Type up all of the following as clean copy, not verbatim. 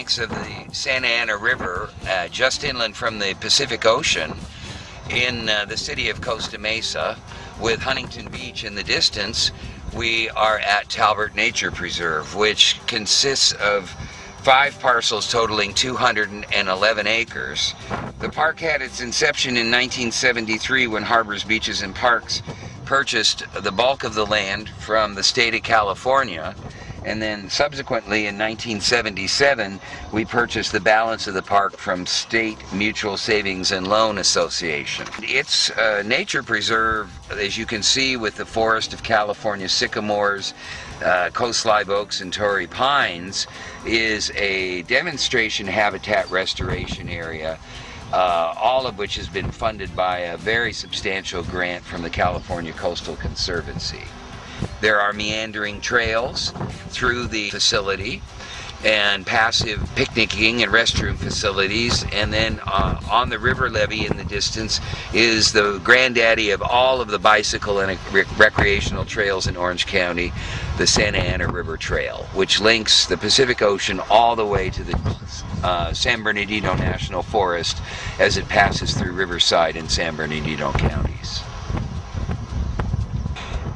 banks of the Santa Ana River, just inland from the Pacific Ocean, in the city of Costa Mesa, with Huntington Beach in the distance. We are at Talbert Nature Preserve, which consists of 5 parcels totaling 211 acres. The park had its inception in 1973 when Harbors, Beaches, and Parks purchased the bulk of the land from the state of California, and then subsequently in 1977 we purchased the balance of the park from State Mutual Savings and Loan Association. It's a nature preserve, as you can see, with the forest of California sycamores, coast live oaks, and Torrey pines, is a demonstration habitat restoration area, all of which has been funded by a very substantial grant from the California Coastal Conservancy. There are meandering trails through the facility and passive picnicking and restroom facilities, and then on the river levee in the distance is the granddaddy of all of the bicycle and recreational trails in Orange County, the Santa Ana River Trail, which links the Pacific Ocean all the way to the San Bernardino National Forest as it passes through Riverside and San Bernardino counties.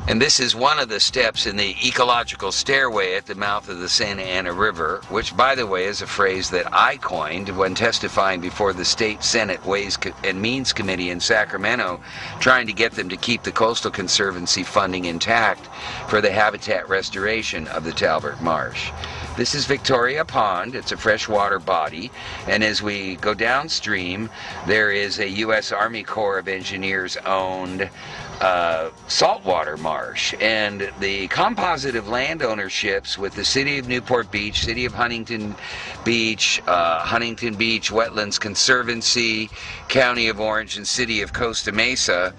And this is one of the steps in the ecological stairway at the mouth of the Santa Ana River, which, by the way, is a phrase that I coined when testifying before the State Senate Ways and Means Committee in Sacramento, trying to get them to keep the Coastal Conservancy funding intact for the habitat restoration of the Talbert Marsh. This is Victoria Pond. It's a freshwater body, and as we go downstream, there is a U.S. Army Corps of Engineers owned saltwater marsh, and the composite of land ownerships with the City of Newport Beach, City of Huntington Beach, Huntington Beach Wetlands Conservancy, County of Orange, and City of Costa Mesa,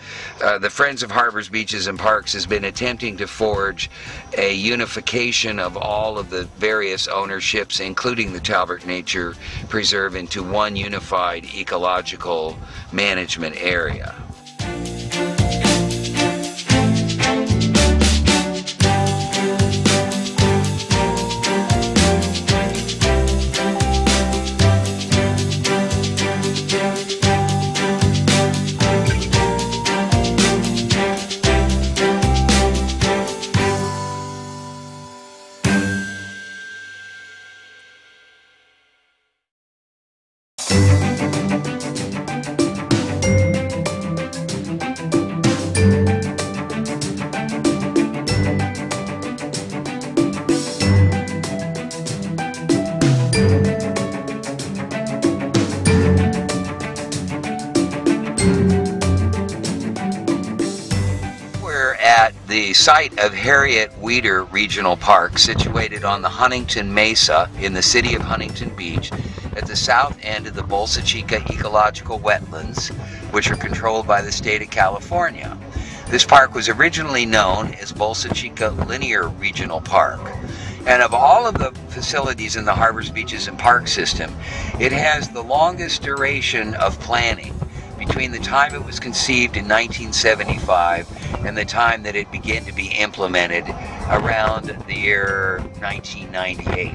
the Friends of Harbors, Beaches, and Parks has been attempting to forge a unification of all of the various ownerships, including the Talbert Nature Preserve, into one unified ecological management area. The site of Harriet Wieder Regional Park, situated on the Huntington Mesa in the city of Huntington Beach, at the south end of the Bolsa Chica Ecological Wetlands, which are controlled by the state of California. This park was originally known as Bolsa Chica Linear Regional Park. And of all of the facilities in the Harbors, Beaches, and Parks system, it has the longest duration of planning, between the time it was conceived in 1975 and the time that it began to be implemented around the year 1998.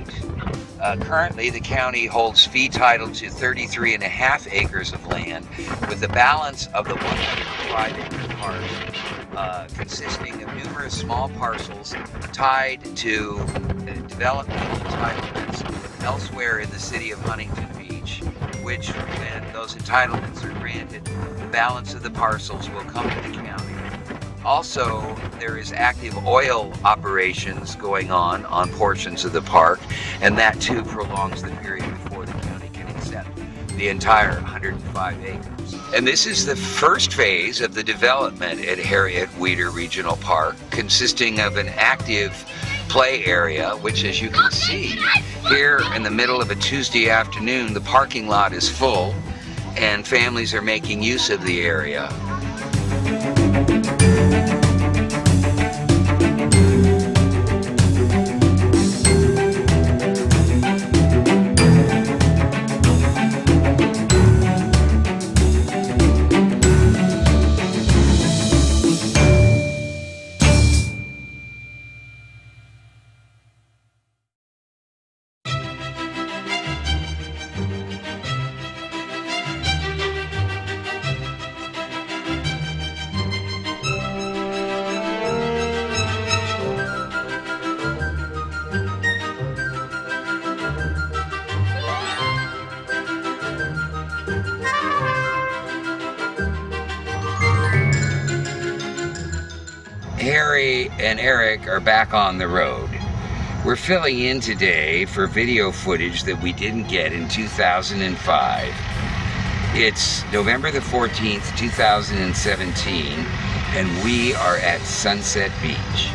Currently, the county holds fee title to 33.5 acres of land, with the balance of the 105-acre park consisting of numerous small parcels tied to development entitlements elsewhere in the city of Huntington Beach, which, when those entitlements are granted, the balance of the parcels will come to the county. Also, there is active oil operations going on portions of the park, and that too prolongs the period before the county can accept the entire 105 acres. And this is the first phase of the development at Harriet Wieder Regional Park, consisting of an active play area, which, as you can see, here in the middle of a Tuesday afternoon, the parking lot is full and families are making use of the area. Harry and Eric are back on the road. We're filling in today for video footage that we didn't get in 2005. It's November the 14th, 2017, and we are at Sunset Beach.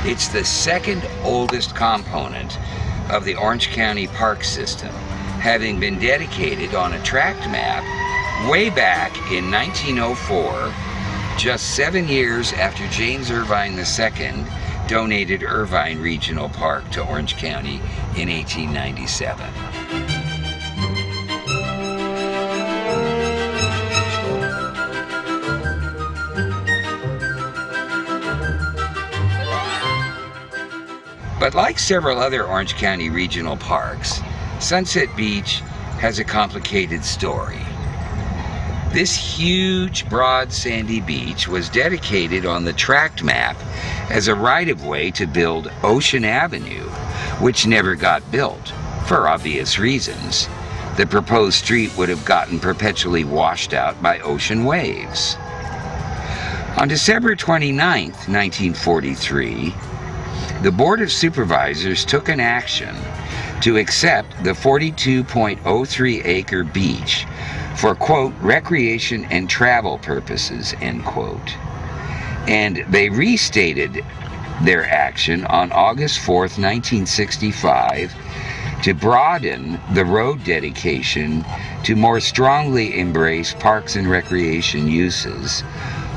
It's the second oldest component of the Orange County Park System, having been dedicated on a tract map way back in 1904, just 7 years after James Irvine II donated Irvine Regional Park to Orange County in 1897. But like several other Orange County regional parks, Sunset Beach has a complicated story. This huge, broad, sandy beach was dedicated on the tract map as a right-of-way to build Ocean Avenue, which never got built, for obvious reasons. The proposed street would have gotten perpetually washed out by ocean waves. On December 29, 1943, the Board of Supervisors took an action to accept the 42.03-acre beach for, quote, recreation and travel purposes, end quote. And they restated their action on August 4th, 1965, to broaden the road dedication to more strongly embrace parks and recreation uses,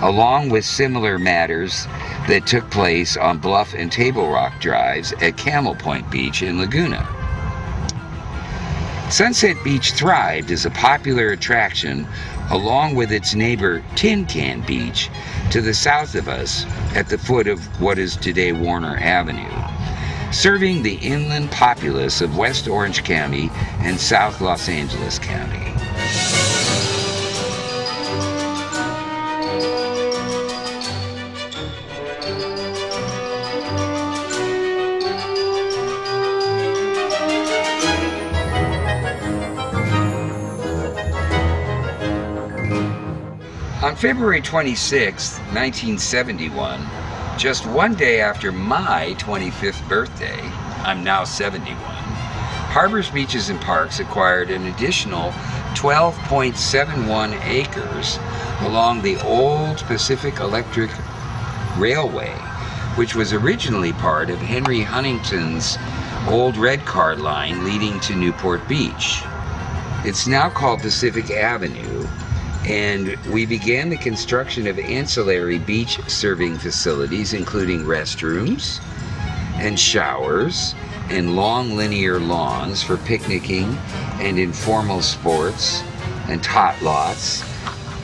along with similar matters that took place on Bluff and Table Rock drives at Camel Point Beach in Laguna. Sunset Beach thrived as a popular attraction along with its neighbor Tin Can Beach to the south of us at the foot of what is today Warner Avenue, serving the inland populace of West Orange County and South Los Angeles County. On February 26, 1971, just one day after my 25th birthday, I'm now 71, Harbors, Beaches, and Parks acquired an additional 12.71 acres along the old Pacific Electric Railway, which was originally part of Henry Huntington's old red car line leading to Newport Beach. It's now called Pacific Avenue, and we began the construction of ancillary beach serving facilities, including restrooms and showers and long linear lawns for picnicking and informal sports and tot lots,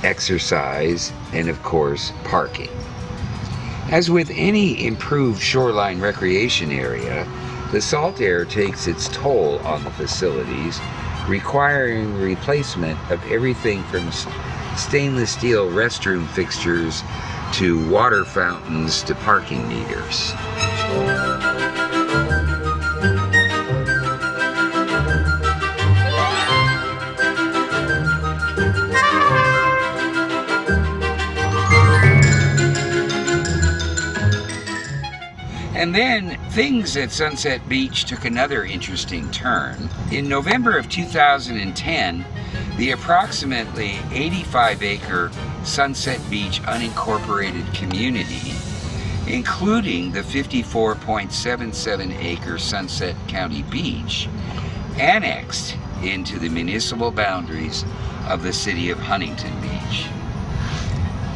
exercise, and of course parking. As with any improved shoreline recreation area, the salt air takes its toll on the facilities, requiring replacement of everything from stainless steel restroom fixtures to water fountains to parking meters. And then things at Sunset Beach took another interesting turn. In November of 2010, the approximately 85-acre Sunset Beach unincorporated community, including the 54.77-acre Sunset County Beach, annexed into the municipal boundaries of the city of Huntington Beach.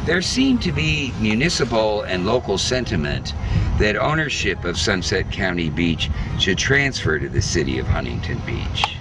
There seemed to be municipal and local sentiment that ownership of Sunset County Beach should transfer to the city of Huntington Beach.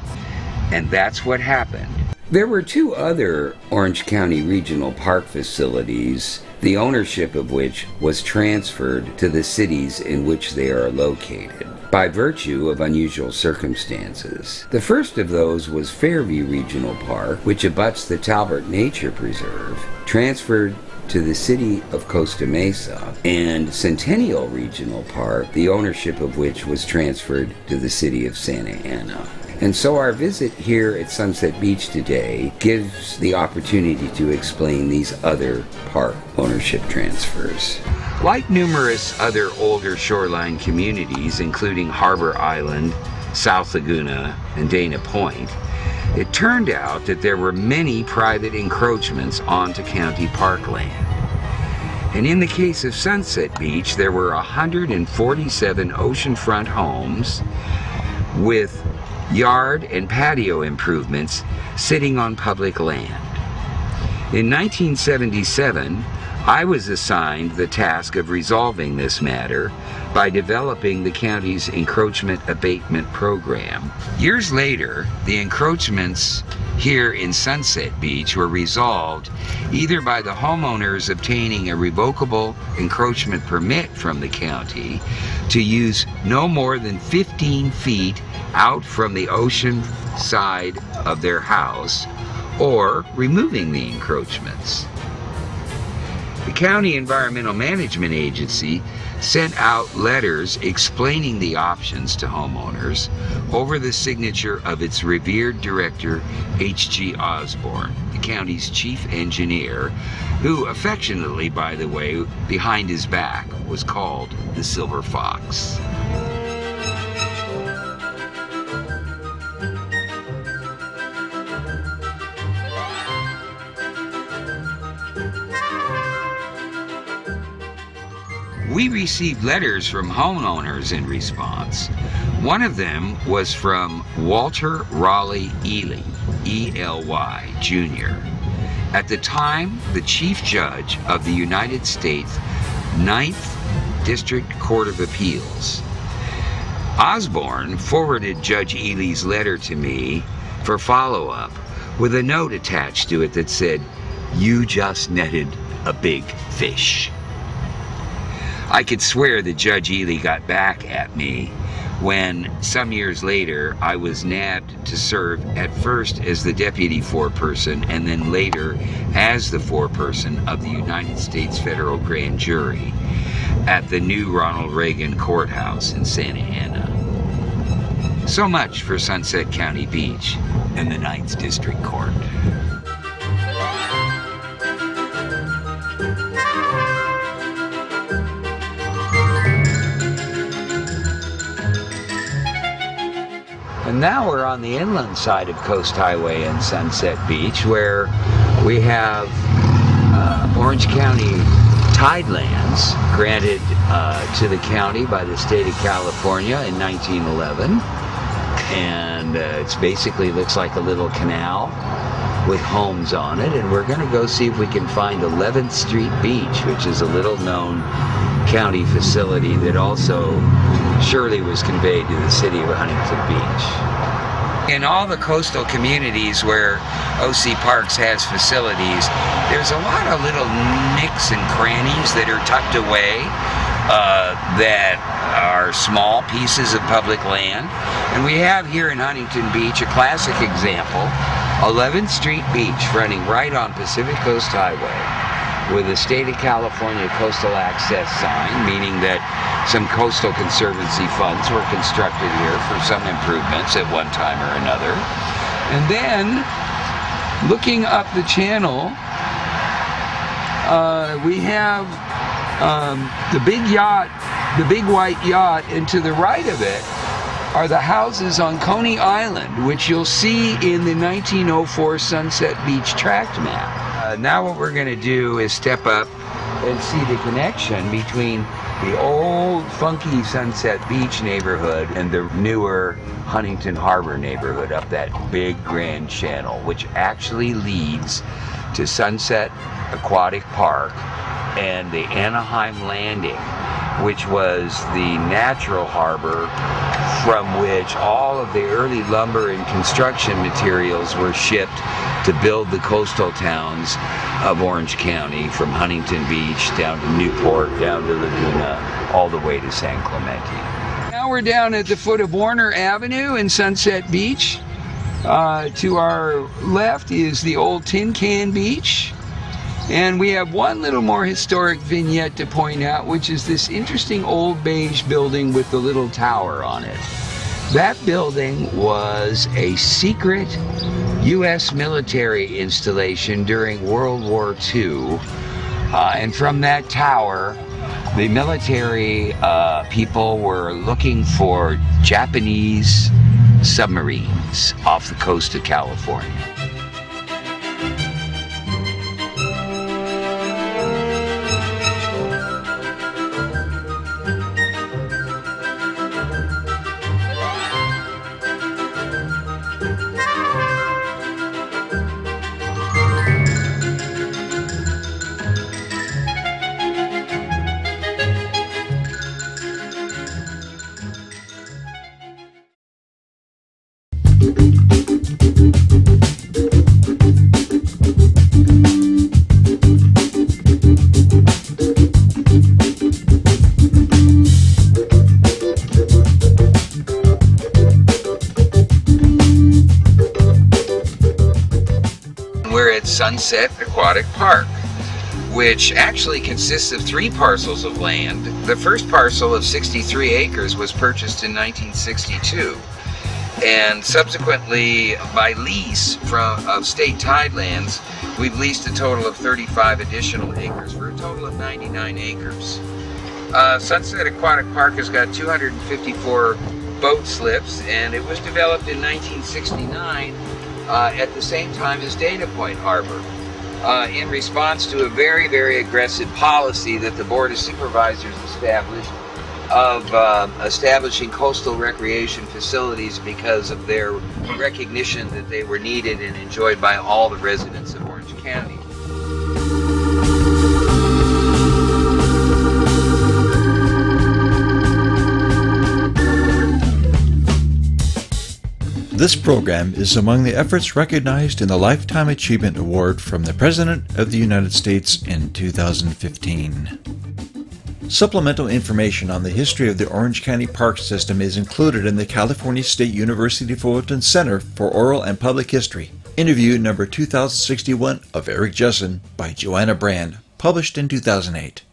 And that's what happened. There were two other Orange County Regional Park facilities, the ownership of which was transferred to the cities in which they are located, by virtue of unusual circumstances. The first of those was Fairview Regional Park, which abuts the Talbert Nature Preserve, transferred to the city of Costa Mesa, and Centennial Regional Park, the ownership of which was transferred to the city of Santa Ana. And so our visit here at Sunset Beach today gives the opportunity to explain these other park ownership transfers. Like numerous other older shoreline communities, including Harbor Island, South Laguna, and Dana Point, it turned out that there were many private encroachments onto county parkland. And in the case of Sunset Beach, there were 147 oceanfront homes with yard and patio improvements sitting on public land. In 1977, I was assigned the task of resolving this matter by developing the county's encroachment abatement program. Years later, the encroachments here in Sunset Beach were resolved either by the homeowners obtaining a revocable encroachment permit from the county to use no more than 15 feet out from the ocean side of their house, or removing the encroachments. The County Environmental Management Agency sent out letters explaining the options to homeowners over the signature of its revered director, H.G. Osborne, the county's chief engineer, who affectionately, by the way, behind his back, was called the Silver Fox. We received letters from homeowners in response. One of them was from Walter Raleigh Ely, E-L-Y, Jr., at the time the Chief Judge of the United States 9th District Court of Appeals. Osborne forwarded Judge Ely's letter to me for follow-up with a note attached to it that said, "You just netted a big fish." I could swear that Judge Ely got back at me when, some years later, I was nabbed to serve at first as the deputy foreperson and then later as the foreperson of the United States Federal Grand Jury at the new Ronald Reagan Courthouse in Santa Ana. So much for Sunset County Beach and the 9th District Court. And now we're on the inland side of Coast Highway and Sunset Beach, where we have Orange County tidelands granted to the county by the state of California in 1911. And it basically looks like a little canal with homes on it. And we're going to go see if we can find 11th Street Beach, which is a little known county facility that also surely was conveyed to the city of Huntington Beach. In all the coastal communities where OC Parks has facilities, there's a lot of little nicks and crannies that are tucked away that are small pieces of public land. And we have here in Huntington Beach a classic example, 11th Street Beach, running right on Pacific Coast Highway, with a state of California coastal access sign, meaning that some coastal conservancy funds were constructed here for some improvements at one time or another. And then, looking up the channel, we have the big yacht, the big white yacht, and to the right of it are the houses on Coney Island, which you'll see in the 1904 Sunset Beach tract map. Now what we're going to do is step up and see the connection between the old funky Sunset Beach neighborhood and the newer Huntington Harbor neighborhood up that big grand channel, which actually leads to Sunset Aquatic Park and the Anaheim Landing, which was the natural harbor from which all of the early lumber and construction materials were shipped to build the coastal towns of Orange County, from Huntington Beach down to Newport, down to Laguna, all the way to San Clemente. Now we're down at the foot of Warner Avenue in Sunset Beach. To our left is the old Tin Can Beach. And we have one little more historic vignette to point out, which is this interesting old beige building with the little tower on it. That building was a secret U.S. military installation during World War II. And from that tower, The military people were looking for Japanese submarines off the coast of California. We're at Sunset Aquatic Park, which actually consists of 3 parcels of land. The first parcel of 63 acres was purchased in 1962, and subsequently by lease of state tidelands, we've leased a total of 35 additional acres for a total of 99 acres. Sunset Aquatic Park has got 254 boat slips, and it was developed in 1969 at the same time as Dana Point Harbor, in response to a very, very aggressive policy that the Board of Supervisors established of establishing coastal recreation facilities because of their recognition that they were needed and enjoyed by all the residents of Orange County. This program is among the efforts recognized in the Lifetime Achievement Award from the President of the United States in 2015. Supplemental information on the history of the Orange County Park System is included in the California State University Fullerton Center for Oral and Public History, interview number 2061 of Eric Jessen by Joanna Brand, published in 2008.